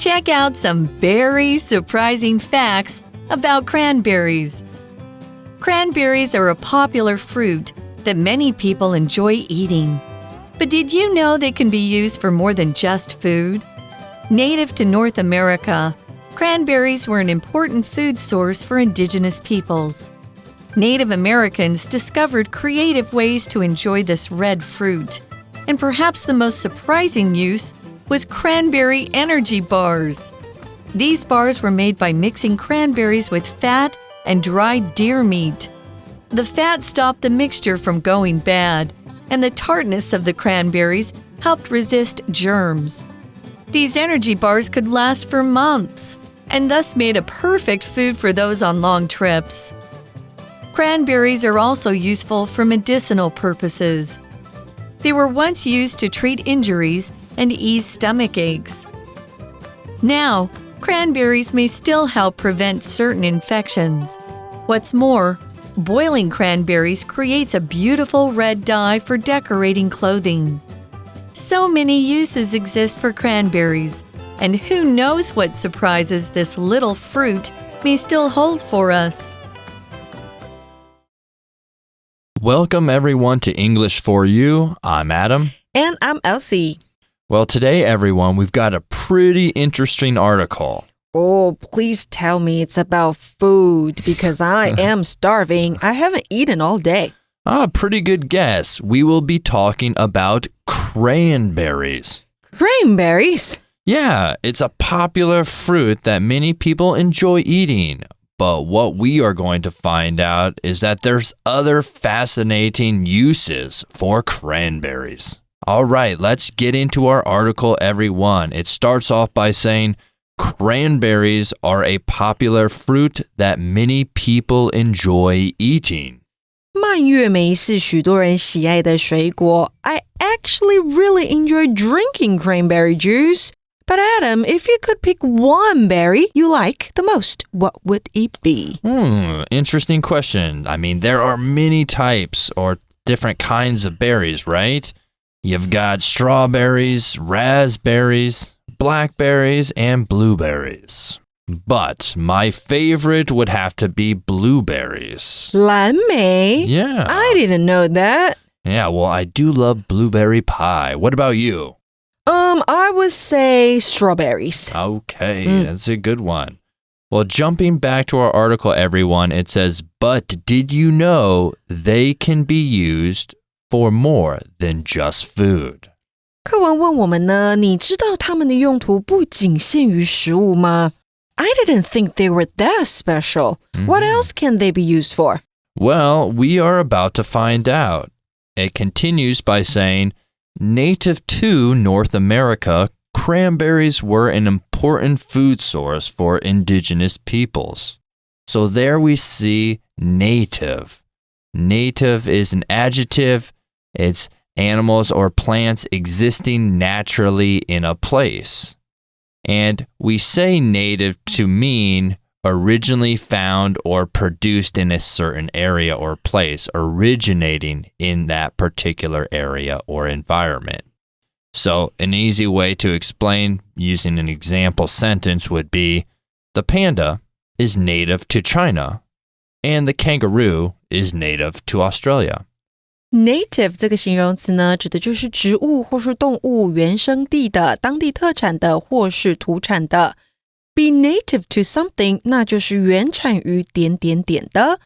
Check out some very surprising facts about cranberries. Cranberries are a popular fruit that many people enjoy eating. But did you know they can be used for more than just food? Native to North America, cranberries were an important food source for indigenous peoples. Native Americans discovered creative ways to enjoy this red fruit, and perhaps the most surprising use was cranberry energy bars. These bars were made by mixing cranberries with fat and dried deer meat. The fat stopped the mixture from going bad, and the tartness of the cranberries helped resist germs. These energy bars could last for months, and thus made a perfect food for those on long trips. Cranberries are also useful for medicinal purposes. They were once used to treat injuries and ease stomach aches. Now, cranberries may still help prevent certain infections. What's more, boiling cranberries creates a beautiful red dye for decorating clothing. So many uses exist for cranberries, and who knows what surprises this little fruit may still hold for us. Welcome everyone to English for You. I'm Adam. And I'm Elsie. Well, today, everyone, we've got a pretty interesting article. Oh, please tell me it's about food because I am starving. I haven't eaten all day. Pretty good guess. We will be talking about cranberries. Cranberries? Yeah, it's a popular fruit that many people enjoy eating. But what we are going to find out is that there's other fascinating uses for cranberries. All right, let's get into our article, everyone. It starts off by saying, cranberries are a popular fruit that many people enjoy eating. 蔓越莓是许多人喜爱的水果. I actually really enjoy drinking cranberry juice. But Adam, if you could pick one berry you like the most, what would it be? Interesting question. I mean, there are many types or different kinds of berries, right? You've got strawberries, raspberries, blackberries, and blueberries. But my favorite would have to be blueberries. 蓝莓? Yeah. I didn't know that. Yeah, well, I do love blueberry pie. What about you? I would say strawberries. Okay, that's a good one. Well, jumping back to our article, everyone, it says, but did you know they can be used for more than just food? 课文问我们呢，你知道它们的用途不仅限于食物吗？ I didn't think they were that special. What else can they be used for? Well, we are about to find out. It continues by saying, native to North America, cranberries were an important food source for indigenous peoples. So there we see native. Native is an adjective. It's animals or plants existing naturally in a place. And we say native to mean originally found or produced in a certain area or place, originating in that particular area or environment. So an easy way to explain using an example sentence would be, the panda is native to China, and the kangaroo is native to Australia. Native 这个形容词呢，指的就是植物或是动物原生地的、当地特产的或是土产的。Be native to something, 那就是原产于点点点的。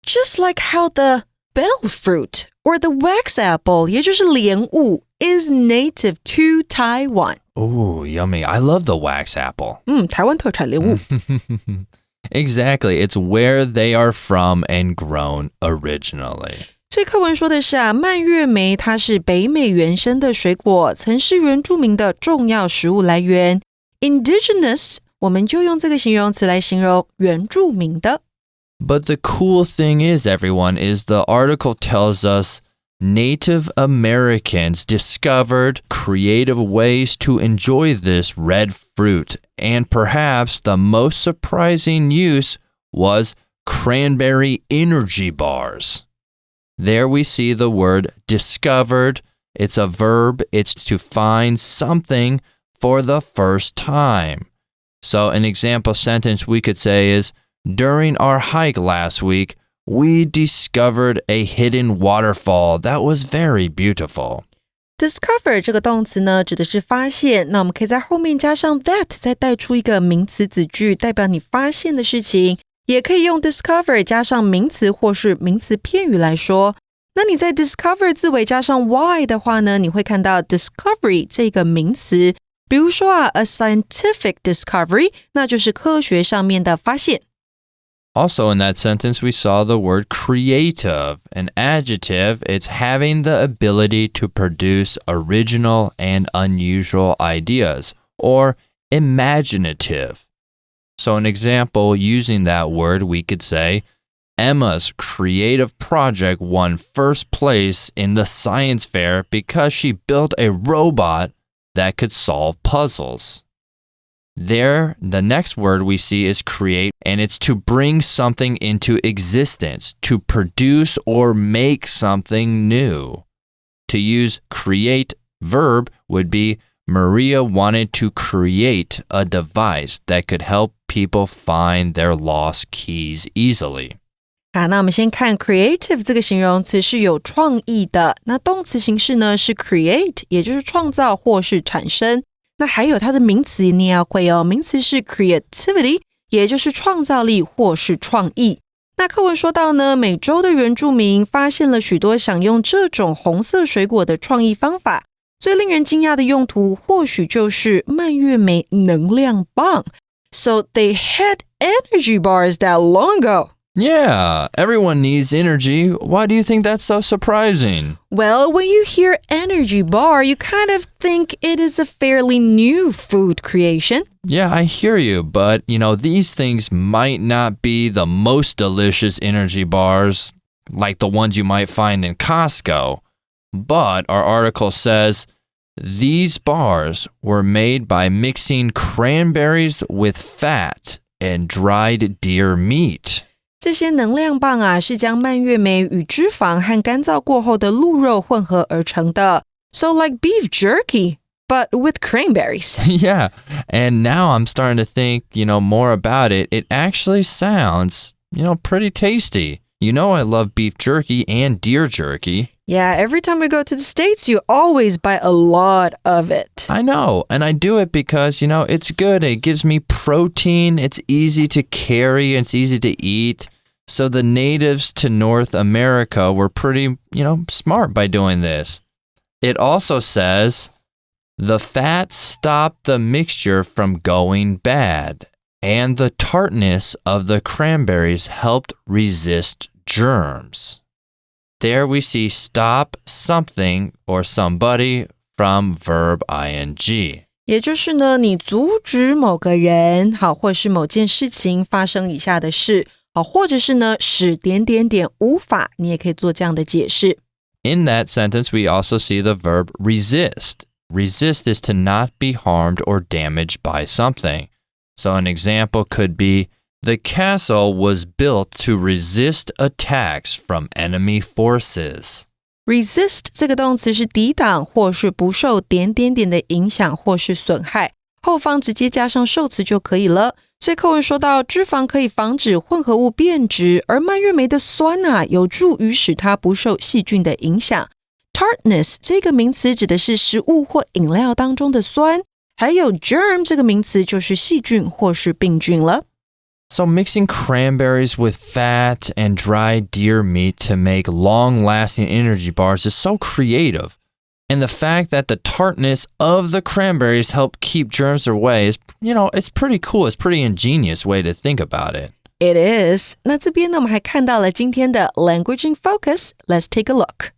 Just like how the bell fruit or the wax apple, 也就是莲雾, is native to Taiwan. Oh, yummy. I love the wax apple. 台湾特产莲雾。Exactly. It's where they are from and grown originally. 所以课文说的是蔓越莓它是北美原生的水果，曾是原住民的重要食物来源。Indigenous 我们就用这个形容词来形容原住民的。But the cool thing is, everyone, is the article tells us Native Americans discovered creative ways to enjoy this red fruit, and perhaps the most surprising use was cranberry energy bars. There we see the word discovered. It's a verb. It's to find something for the first time. So an example sentence we could say is, During our hike last week, we discovered a hidden waterfall that was very beautiful.Discover 这个动词呢，指的是发现，那我们可以在后面加上 that， 再带出一个名词子句，代表你发现的事情。也可以用 discover 加上名词或是名词片语来说。那你在 discover 字尾加上 y 的话呢，你会看到 discovery 这个名词。比如说a scientific discovery， 那就是科学上面的发现。Also in that sentence, we saw the word creative. An adjective, it's having the ability to produce original and unusual ideas, or imaginative. So an example using that word, we could say, Emma's creative project won first place in the science fair because she built a robot that could solve puzzles.There, the next word we see is create, and it's to bring something into existence, to produce or make something new. To use create verb would be Maria wanted to create a device that could help people find their lost keys easily. 好，那我们先看 creative 这个形容词是有创意的，那动词形式呢是 create， 也就是创造或是产生。那还有它的名词你也要会哦，名词是 creativity， 也就是创造力或是创意。那课文说到呢，美洲的原住民发现了许多想用这种红色水果的创意方法，最令人惊讶的用途或许就是蔓越莓能量棒。So they had energy bars that long ago.Yeah, everyone needs energy. Why do you think that's so surprising? Well, when you hear energy bar, you kind of think it is a fairly new food creation. Yeah, I hear you, but, these things might not be the most delicious energy bars like the ones you might find in Costco. But our article says these bars were made by mixing cranberries with fat and dried deer meat.这些能量棒啊，是将蔓越莓与脂肪和干燥过后的鹿肉混合而成的。So like beef jerky, but with cranberries. Yeah, and now I'm starting to think, more about it. It actually sounds, pretty tasty. I love beef jerky and deer jerky. Yeah, every time we go to the States, you always buy a lot of it. I know, and I do it because, it's good. It gives me protein. It's easy to carry. It's easy to eat.So the natives to North America were pretty, smart by doing this. It also says, the fat stopped the mixture from going bad, and the tartness of the cranberries helped resist germs. There we see stop something or somebody from verb ing. 也就是呢，你阻止某个人，好，或是某件事情发生以下的事。或者是呢，使点点点无法，你也可以做这样的解释。In that sentence, we also see the verb resist. Resist is to not be harmed or damaged by something. So an example could be, the castle was built to resist attacks from enemy forces. Resist 这个动词是抵挡或是不受点点点的影响或是损害，后方直接加上受词就可以了。所以课文说到脂肪可以防止混合物变质，而蔓越莓的酸有助于使它不受细菌的影响。Tartness 这个名词指的是食物或饮料当中的酸，还有 germ 这个名词就是细菌或是病菌了。So mixing cranberries with fat and dried deer meat to make long-lasting energy bars is so creative.And the fact that the tartness of the cranberries help keep germs away is, it's pretty cool. It's a pretty ingenious way to think about it. It is. 那这边呢，我们还看到了今天的 Language in Focus. Let's take a look.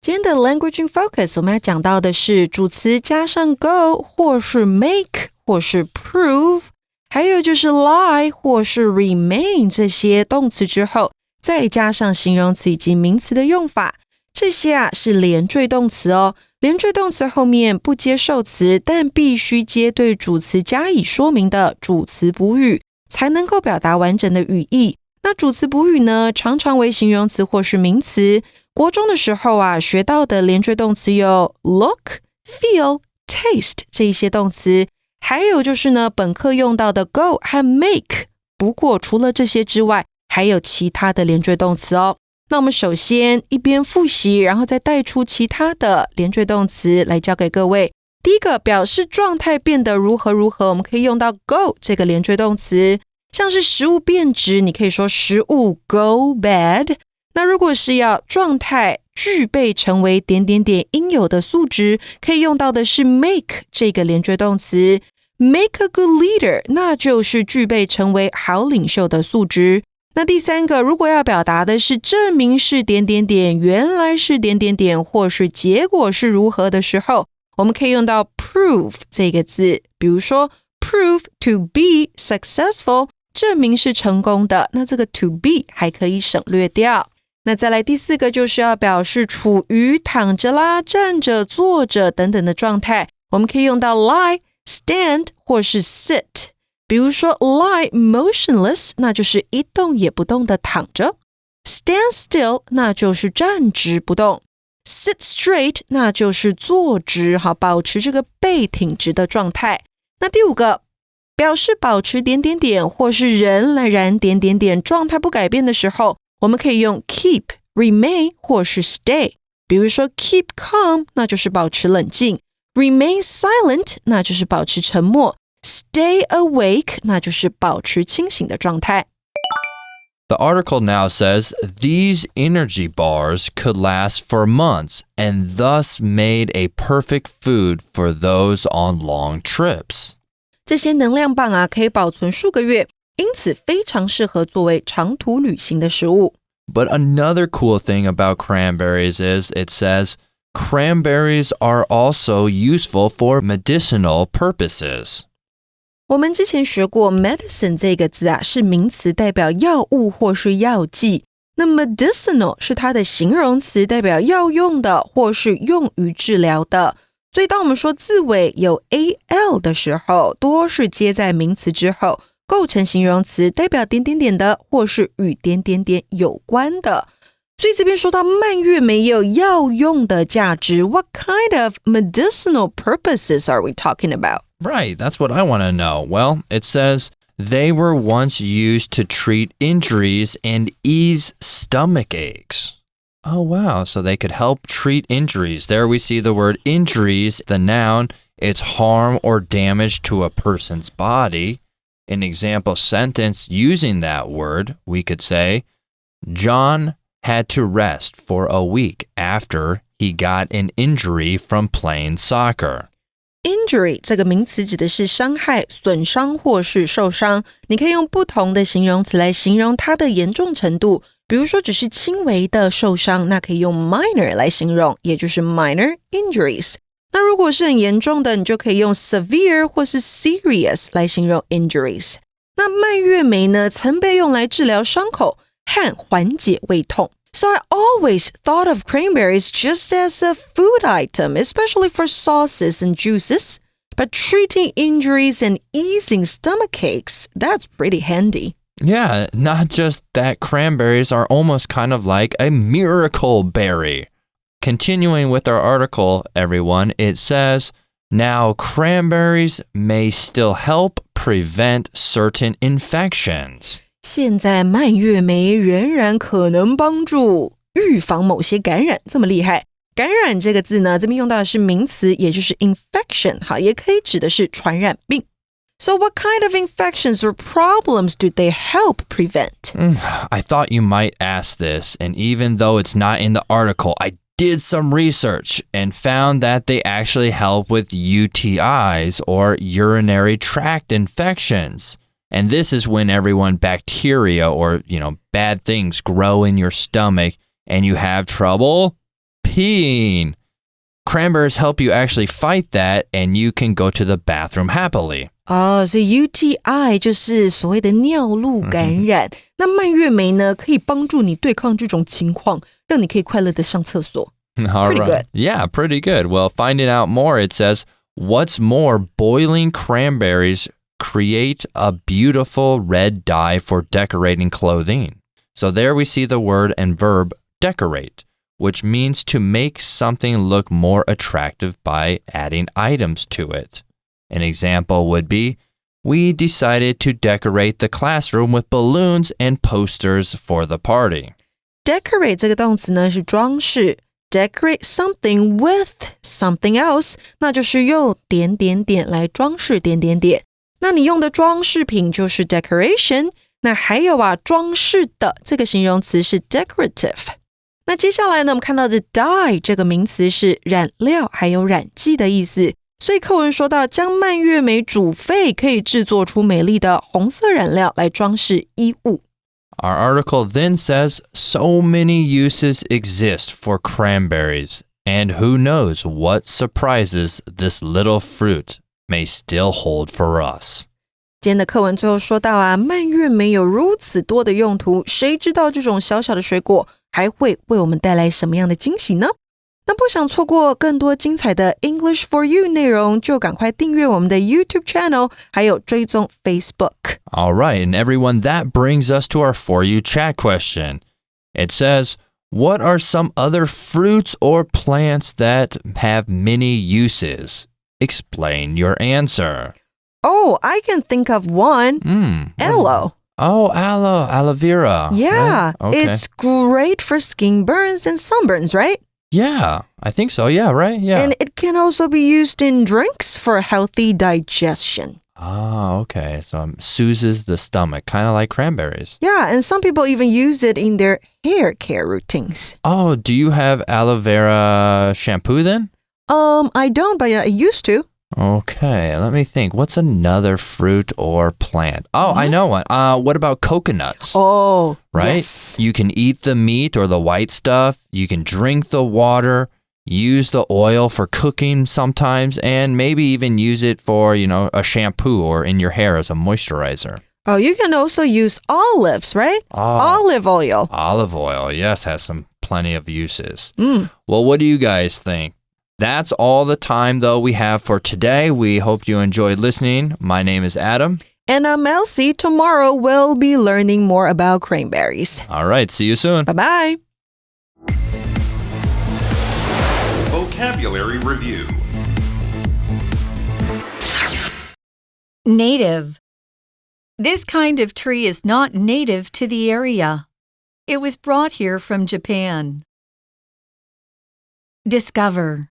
今天的 Language in Focus 我们要讲到的是主词加上 go 或是 make 或是 prove， 还有就是 lie 或是 remain 这些动词之后再加上形容词以及名词的用法，这些是连缀动词哦。连缀动词后面不接受词，但必须接对主词加以说明的主词补语，才能够表达完整的语义。那主词补语呢，常常为形容词或是名词。国中的时候学到的连缀动词有 look, feel, taste 这一些动词，还有就是呢，本课用到的 go 和 make。不过除了这些之外，还有其他的连缀动词哦。那我们首先一边复习，然后再带出其他的连缀动词来教给各位。第一个，表示状态变得如何如何，我们可以用到 go 这个连缀动词。像是食物变质，你可以说食物 go bad。那如果是要状态具备成为点点点应有的素质，可以用到的是 make 这个连缀动词。Make a good leader， 那就是具备成为好领袖的素质。那第三个，如果要表达的是证明是点点点，原来是点点点，或是结果是如何的时候，我们可以用到 prove 这个字。比如说 prove to be successful， 证明是成功的，那这个 to be 还可以省略掉。那再来第四个，就是要表示处于躺着啦、站着、坐着等等的状态，我们可以用到 lie、stand 或是 sit。比如说 lie motionless， 那就是一动也不动的躺着。Stand still， 那就是站直不动。Sit straight， 那就是坐直，好，保持这个背挺直的状态。那第五个，表示保持点点点或是仍然点点点状态不改变的时候，我们可以用 keep、remain 或是 stay。比如说 keep calm， 那就是保持冷静。Remain silent， 那就是保持沉默。Stay awake， 那就是保持清醒的状态。The article now says these energy bars could last for months and thus made a perfect food for those on long trips. 这些能量棒啊，可以保存数个月，因此非常适合作为长途旅行的食物。But another cool thing about cranberries is it says cranberries are also useful for medicinal purposes. 我们之前学过 medicine 这个字啊，是名词代表药物或是药剂。那 medicinal 是它的形容词，代表要用的或是用于治疗的。所以当我们说字尾有 al 的时候，多是接在名词之后，构成形容词，代表点点点的或是与点点点有关的。所以这边说到蔓越莓也有药用的价值。What kind of medicinal purposes are we talking about? Right, that's what I want to know. Well, it says they were once used to treat injuries and ease stomach aches. Oh, wow. So they could help treat injuries. There we see the word injuries, the noun. It's harm or damage to a person's body. An example sentence using that word, we could say, John had to rest for a week after he got an injury from playing soccer. Injury 这个名词指的是伤害、损伤或是受伤，你可以用不同的形容词来形容它的严重程度。比如说只是轻微的受伤，那可以用 minor 来形容，也就是 minor injuries。那如果是很严重的，你就可以用 severe 或是 serious 来形容 injuries。那蔓越莓呢，曾被用来治疗伤口和缓解胃痛。So I always thought of cranberries just as a food item, especially for sauces and juices. But treating injuries and easing stomach aches, that's pretty handy. Yeah, not just that cranberries are almost kind of like a miracle berry. Continuing with our article, everyone, it says, now cranberries may still help prevent certain infections. 现在蔓越莓仍然可能帮助预防某些感染，这么厉害。感染这个字呢，这边用到的是名词，也就是 infection， 好，也可以指的是传染病。So what kind of infections or problems do they help prevent? I thought you might ask this, and even though it's not in the article, I did some research and found that they actually help with UTIs or urinary tract infections. And this is when bacteria or, bad things grow in your stomach and you have trouble peeing. Cranberries help you actually fight that and you can go to the bathroom happily. 所以 UTI 就是所谓的尿路感染。那蔓越莓呢，可以帮助你对抗这种情况，让你可以快乐的上厕所。Pretty good. Yeah, pretty good. Well, finding out more, it says, what's more, boiling cranberries create a beautiful red dye for decorating clothing. So there we see the word and verb decorate. which means to make something look more attractive by adding items to it. An example would be, we decided to decorate the classroom with balloons and posters for the party. Decorate 这个动词呢是装饰 Decorate something with something else 那就是用点点点来装饰点点点那你用的装饰品就是 decoration 那还有装饰的这个形容词是 decorative 那接下来呢我们看到的 dye 这个名词是染料还有染剂的意思所以课文说到将蔓越莓煮沸可以制作出美丽的红色染料来装饰衣物Our article then says so many uses exist for cranberries, and who knows what surprises this little fruit may still hold for us. 今天的课文最后说到蔓越莓有如此多的用途，谁知道这种小小的水果还会为我们带来什么样的惊喜呢？那不想错过更多精彩的 English for You 内容，就赶快订阅我们的 YouTube channel， 还有追踪 Facebook。All right, and everyone, that brings us to our For You chat question. It says, what are some other fruits or plants that have many uses? Explain your answer. Oh, I can think of one. Aloe. Oh, aloe vera. Yeah, right? Okay. It's great for skin burns and sunburns, right? Yeah, I think so. Yeah, right? Yeah. And it can also be used in drinks for healthy digestion. Oh, okay. So it soothes the stomach, kind of like cranberries. Yeah, and some people even use it in their hair care routines. Oh, do you have aloe vera shampoo then? I don't, but I used to. Okay, let me think. What's another fruit or plant? Oh, I know one. What about coconuts? Oh, right? Yes. You can eat the meat or the white stuff. You can drink the water, use the oil for cooking sometimes, and maybe even use it for, a shampoo or in your hair as a moisturizer. Oh, you can also use olives, right? Oh, Olive oil. Olive oil, yes, has plenty of uses. Well, what do you guys think? That's all the time, though, we have for today. We hope you enjoyed listening. My name is Adam. And I'm Elsie. Tomorrow we'll be learning more about cranberries. All right, see you soon. Bye-bye. Vocabulary Review. Native. This kind of tree is not native to the area. It was brought here from Japan. Discover.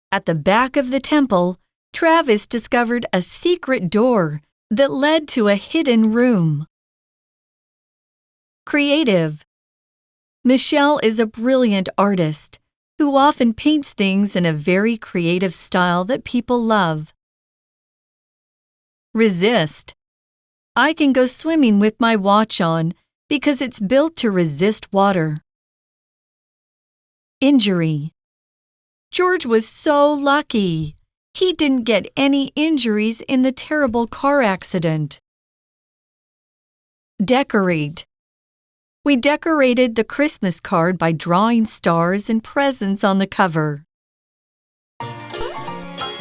At the back of the temple, Travis discovered a secret door that led to a hidden room. Creative. Michelle is a brilliant artist who often paints things in a very creative style that people love. Resist. I can go swimming with my watch on because it's built to resist water. Injury. George was so lucky. He didn't get any injuries in the terrible car accident. Decorate. We decorated the Christmas card by drawing stars and presents on the cover.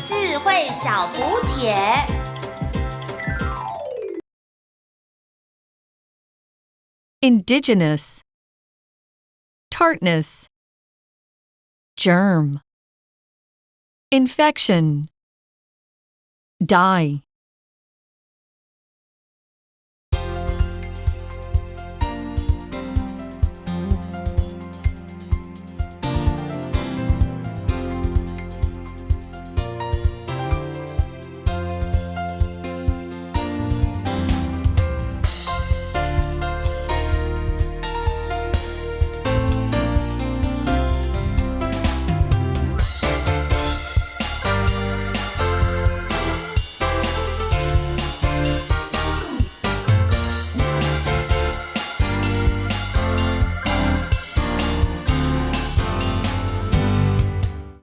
智慧小补帖 Indigenous. Tartness. Germ. Infection. Dye.